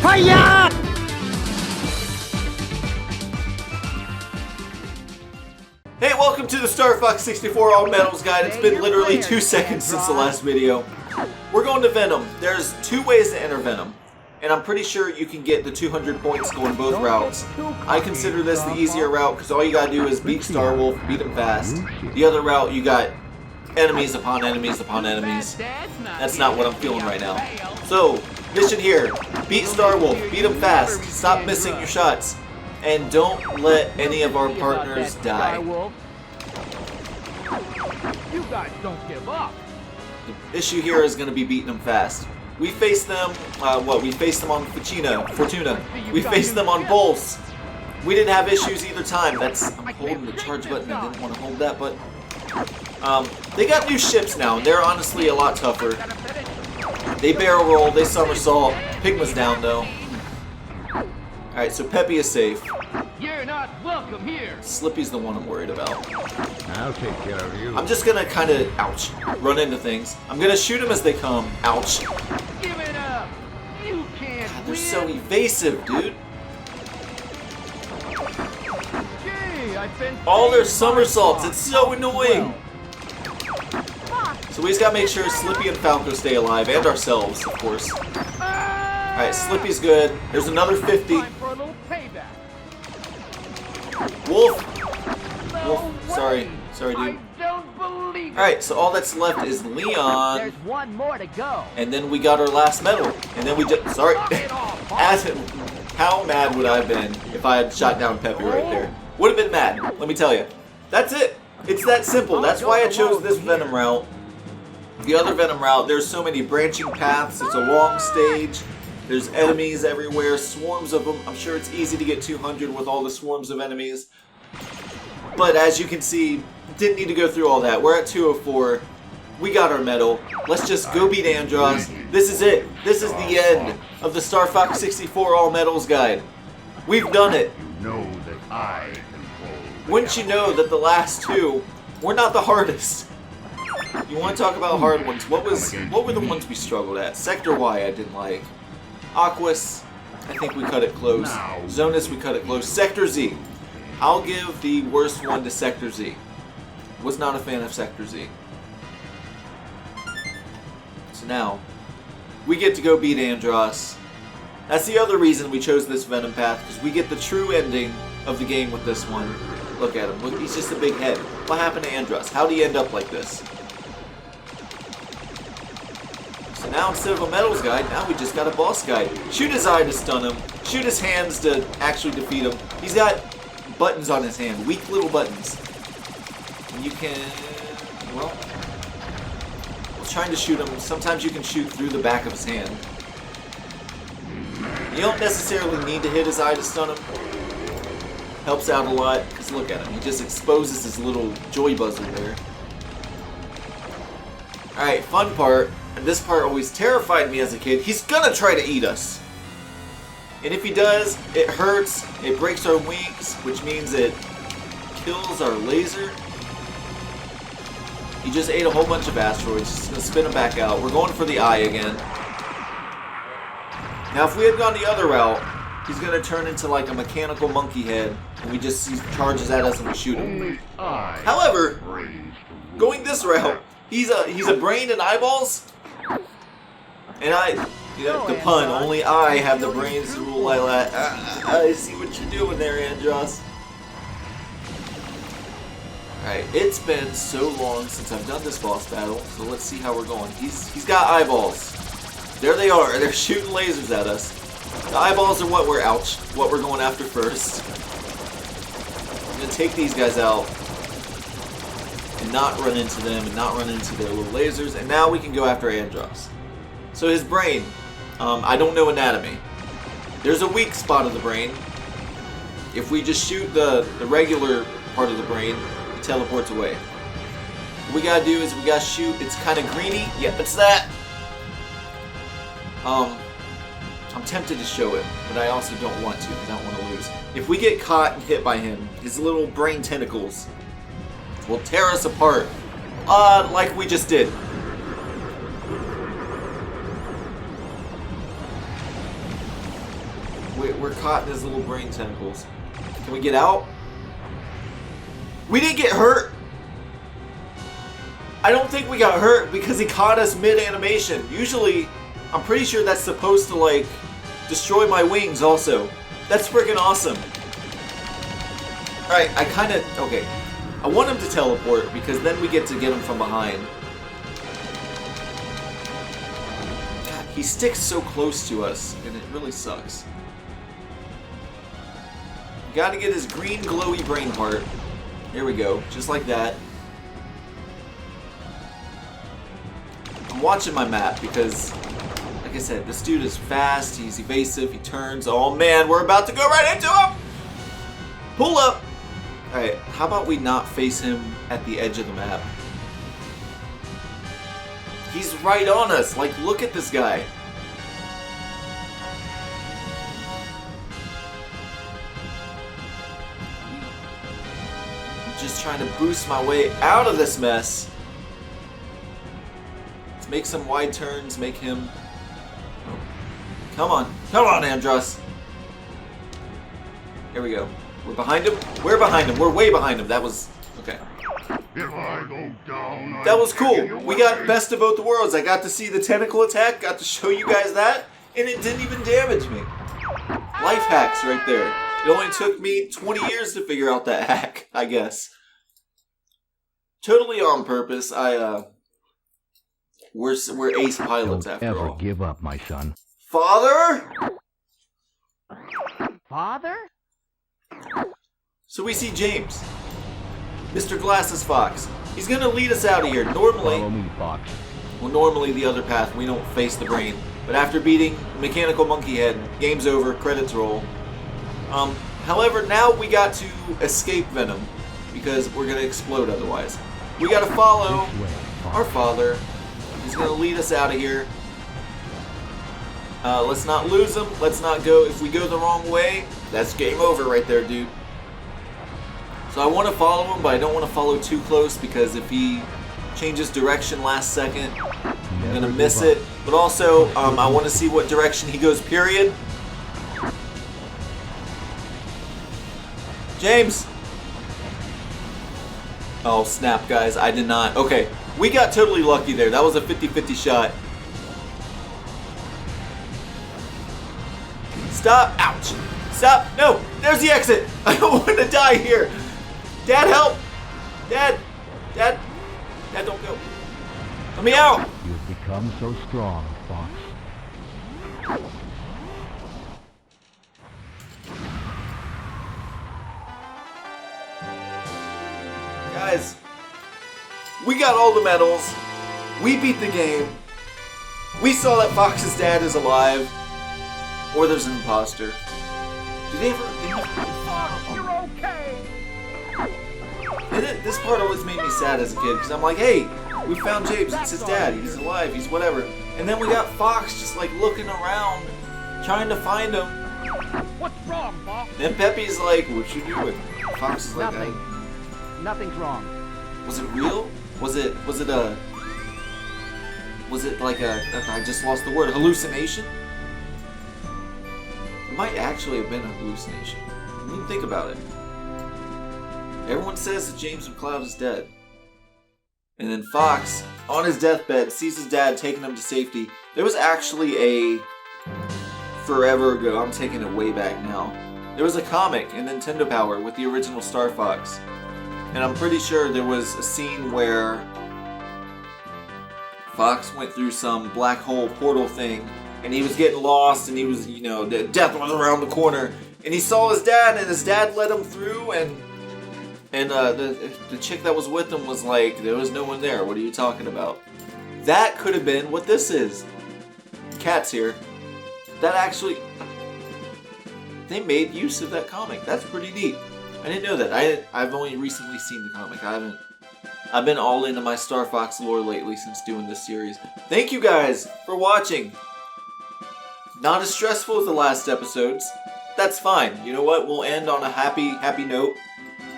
Hiya! Hey, welcome to the Star Fox 64 All Medals Guide. It's been literally 2 seconds since the last video. We're going to Venom. There's 2 ways to enter Venom, and I'm pretty sure you can get the 200 points going both routes. I consider this the easier route because all you gotta do is beat Starwolf, beat him fast. The other route, you got enemies upon enemies upon enemies. That's not what I'm feeling right now. So, mission here, beat Starwolf, beat him fast, stop missing your shots, and don't let any of our partners die. You guys don't give up. The issue here is going to be beating them fast. We faced them, we faced them on Fortuna. We faced them on Bulls. We didn't have issues either time. I'm holding the charge button. I didn't want to hold that, but they got new ships now, and they're honestly a lot tougher. They barrel roll, they somersault. Pigma's down though. Alright, so Peppy is safe. You're not welcome here. Slippy's the one I'm worried about. I'll take care of you. I'm just gonna kind of, ouch, run into things. I'm gonna shoot them as they come. Ouch. Give it up. You can't God, they're so evasive, dude. Gee, I've been All their somersaults, it's so annoying. So we just gotta make sure Slippy and Falco stay alive, and ourselves, of course. Alright, Slippy's good. There's another 50. Time for a little payback. Wolf! No Wolf, sorry. way. Sorry, dude. I don't believe it. Alright, so all that's left is Leon. There's one more to go. And then we got our last medal. And then we just, sorry. How mad would I have been if I had shot down Peppy right there? Would have been mad, let me tell you. That's it. It's that simple. That's why I chose this Venom route. The other Venom route, there's so many branching paths. It's a long stage. There's enemies everywhere, swarms of them. I'm sure it's easy to get 200 with all the swarms of enemies. But as you can see, didn't need to go through all that. We're at 204. We got our medal. Let's just go beat Andros. This is it. This is the end of the Star Fox 64 All Medals Guide. We've done it. You know that I control. Wouldn't you know that the last 2 were not the hardest? You want to talk about hard ones? What were the ones we struggled at? Sector Y I didn't like. Aquas, I think we cut it close. Zonus, we cut it close. Sector Z. I'll give the worst one to Sector Z. Was not a fan of Sector Z. So now, we get to go beat Andros. That's the other reason we chose this Venom path, because we get the true ending of the game with this one. Look at him. Look, he's just a big head. What happened to Andros? How did he end up like this? So now instead of a medals guide, now we just got a boss guide. Shoot his eye to stun him. Shoot his hands to actually defeat him. He's got buttons on his hand. Weak little buttons. And you can... well... I was trying to shoot him. Sometimes you can shoot through the back of his hand. You don't necessarily need to hit his eye to stun him. Helps out a lot, because look at him. He just exposes his little joy buzzer there. Alright, fun part. And this part always terrified me as a kid. He's gonna try to eat us. And if he does, it hurts, it breaks our wings, which means it kills our laser. He just ate a whole bunch of asteroids. Just gonna spin him back out. We're going for the eye again. Now if we had gone the other route, he's gonna turn into like a mechanical monkey head, and he charges at us and we shoot him. However, going this route, he's a brain and eyeballs. And the pun, only I have the brains to rule Lylat. I see what you're doing there, Andros. Alright, it's been so long since I've done this boss battle, so let's see how we're going. He's got eyeballs. There they are, they're shooting lasers at us. The eyeballs are what we're going after first. I'm gonna take these guys out and not run into them and not run into their little lasers, and now we can go after Andros. So his brain, I don't know anatomy. There's a weak spot of the brain. If we just shoot the regular part of the brain, it teleports away. What we gotta do is we gotta shoot, it's kind of greeny. Yep, it's that. I'm tempted to show it, but I also don't want to because I don't want to lose. If we get caught and hit by him, his little brain tentacles will tear us apart, like we just did. we're caught in his little brain tentacles. Can we get out? We didn't get hurt. I don't think we got hurt because he caught us mid-animation. Usually, I'm pretty sure that's supposed to, like, destroy my wings also. That's freaking awesome. Alright, okay. I want him to teleport because then we get to get him from behind. God, he sticks so close to us and it really sucks. We gotta get his green glowy brain part. Here we go, just like that. I'm watching my map because, like I said, this dude is fast, he's evasive, he turns. Oh man, we're about to go right into him! Pull up! Alright, how about we not face him at the edge of the map? He's right on us, like look at this guy. I'm just trying to boost my way out of this mess. Let's make some wide turns, make him... Come on, Andros. Here we go. We're behind him. We're behind him. We're way behind him. That was... Okay. If I go down, That was cool. We got best of both worlds. I got to see the tentacle attack, got to show you guys that, and it didn't even damage me. Life hacks right there. It only took me 20 years to figure out that hack, I guess. Totally on purpose. We're ace pilots don't after ever all. give up, my son. Father? Father? So we see James. Mr. Glasses Fox. He's gonna lead us out of here. Normally... Follow me, Fox. Well, normally the other path, we don't face the brain. But after beating Mechanical Monkey Head, game's over, credits roll. However, now we got to escape Venom, because we're gonna explode otherwise. We gotta follow This way, Fox. our father. He's gonna lead us out of here. Let's not lose him. Let's not go. If we go the wrong way, that's game over right there, dude. So I want to follow him, but I don't want to follow too close because if he changes direction last second, I'm going to miss it. But also, I want to see what direction he goes, period. James! Oh, snap, guys. I did not. Okay, we got totally lucky there. That was a 50-50 shot. Stop! Ouch! Stop! No! There's the exit! I don't want to die here! Dad, help! Dad! Dad! Dad, don't go. Let me out! You've become so strong, Fox. Guys, we got all the medals. We beat the game. We saw that Fox's dad is alive. Or there's an imposter. Did they ever... Fox, you're okay! This part always made me sad as a kid, because I'm like, hey, we found James, it's his dad, he's alive, he's whatever. And then we got Fox just like looking around, trying to find him. What's wrong, Fox? Then Peppy's like, what you doing? Fox is like, Nothing. Nothing's wrong. was it real? Was it like I just lost the word, hallucination? It might actually have been a hallucination. I mean, think about it. Everyone says that James McCloud is dead. And then Fox, on his deathbed, sees his dad taking him to safety. There was actually a... forever ago, I'm taking it way back now. There was a comic in Nintendo Power with the original Star Fox. And I'm pretty sure there was a scene where Fox went through some black hole portal thing and he was getting lost and he was, you know, death was around the corner. And he saw his dad and his dad led him through and the chick that was with him was like, there was no one there, what are you talking about? That could have been what this is. Cat's here. That actually... They made use of that comic. That's pretty neat. I didn't know that. I've only recently seen the comic. I've been all into my Star Fox lore lately since doing this series. Thank you guys for watching. Not as stressful as the last episodes. That's fine. You know what? We'll end on a happy note.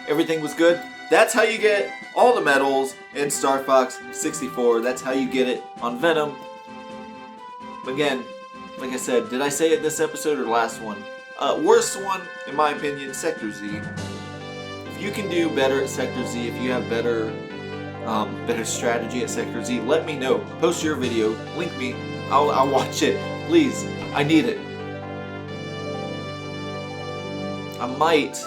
Everything was good. That's how you get all the medals in Star Fox 64. That's how you get it on Venom. Again, like I said, did I say it this episode or last one? Worst one, in my opinion, Sector Z. If you can do better at Sector Z, if you have better strategy at Sector Z, let me know. Post your video, link me, I'll watch it. Please, I need it. I might,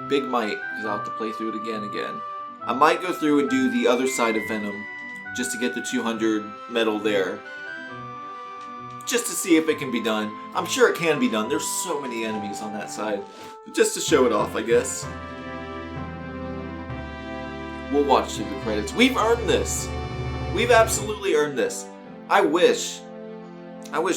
big might, because I'll have to play through it again. I might go through and do the other side of Venom, just to get the 200 medal there. Just to see if it can be done. I'm sure it can be done. There's so many enemies on that side. Just to show it off, I guess. We'll watch through the credits. We've earned this. We've absolutely earned this. I wish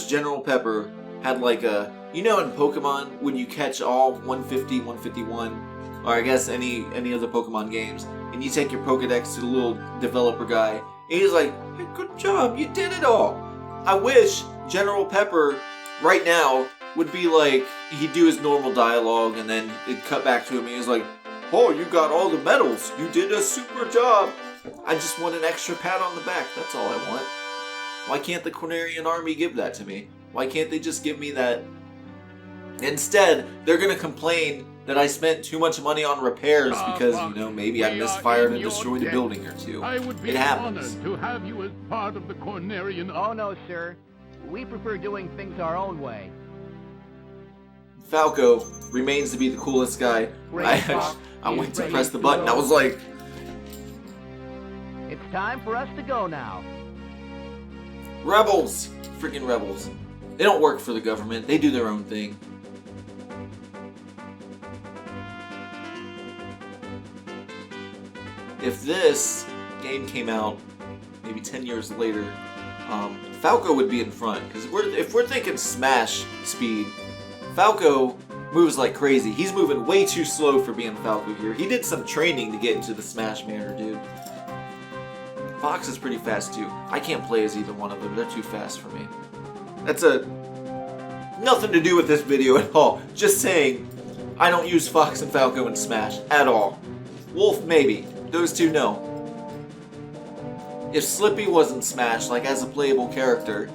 General Pepper had like a... You know in Pokemon, when you catch all 150, 151, or I guess any of the Pokemon games, and you take your Pokedex to the little developer guy, and he's like, hey, good job, you did it all. I wish General Pepper, right now, would be like, he'd do his normal dialogue, and then it'd cut back to him, and he's like, oh, you got all the medals, you did a super job. I just want an extra pat on the back, that's all I want. Why can't the Cornerian army give that to me? Why can't they just give me that? Instead, they're gonna complain that I spent too much money on repairs because, you know, maybe I misfired and destroyed a building or two. It happens. To have you as part of the Cornerian. Oh, no, sir. We prefer doing things our own way. Falco remains to be the coolest guy. I went to press the button. I was like... It's time for us to go now. Rebels! Freaking rebels. They don't work for the government. They do their own thing. If this game came out maybe 10 years later, Falco would be in front. Because if we're thinking Smash speed, Falco moves like crazy. He's moving way too slow for being Falco here. He did some training to get into the Smash manner, dude. Fox is pretty fast too. I can't play as either one of them. They're too fast for me. That's nothing to do with this video at all. Just saying, I don't use Fox and Falco in Smash at all. Wolf, maybe. Those two, no. If Slippy wasn't Smash, like as a playable character,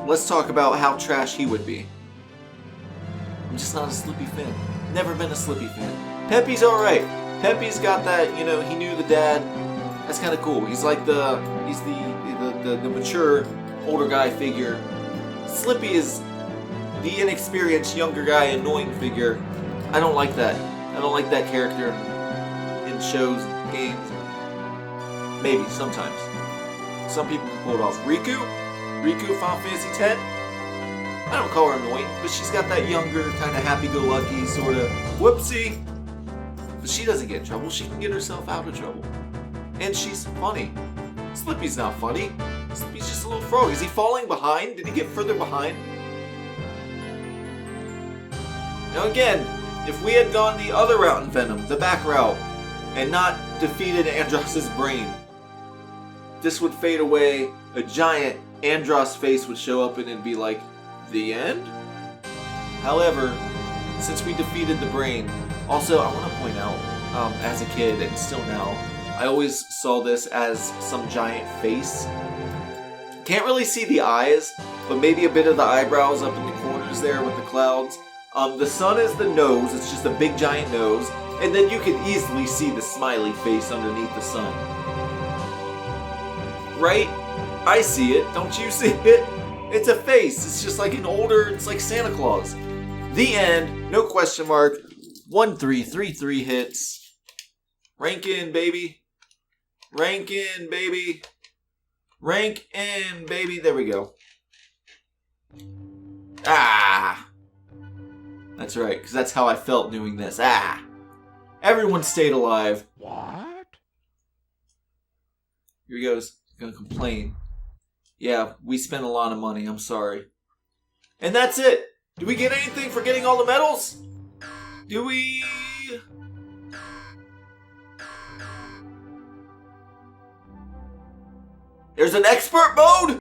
let's talk about how trash he would be. I'm just not a Slippy fan. Never been a Slippy fan. Peppy's alright. Peppy's got that, you know, he knew the dad. That's kind of cool. He's like the mature, older guy figure. Slippy is the inexperienced, younger guy, annoying figure. I don't like that. I don't like that character in shows, games. Maybe, sometimes. Some people can pull it off. Riku? Riku, Final Fantasy X? I don't call her annoying, but she's got that younger, kind of happy-go-lucky sort of whoopsie. But she doesn't get in trouble. She can get herself out of trouble. And she's funny. Slippy's not funny. Slippy's just a little frog. Is he falling behind? Did he get further behind? Now again, if we had gone the other route in Venom, the back route, and not defeated Andross's brain, this would fade away, a giant Andross face would show up and it'd be like, the end? However, since we defeated the brain, also I want to point out, as a kid and still now, I always saw this as some giant face. Can't really see the eyes, but maybe a bit of the eyebrows up in the corners there with the clouds. The sun is the nose, it's just a big giant nose, and then you can easily see the smiley face underneath the sun. Right? I see it, don't you see it? It's a face, it's just like an older, it's like Santa Claus. The end, no question mark, 1333 hits. Rank in, baby. Rank in, baby. Rank in, baby. There we go. Ah! That's right, because that's how I felt doing this. Ah! Everyone stayed alive. What? Here he goes. He's gonna complain. Yeah, we spent a lot of money. I'm sorry. And that's it. Do we get anything for getting all the medals? Do we... There's an expert mode?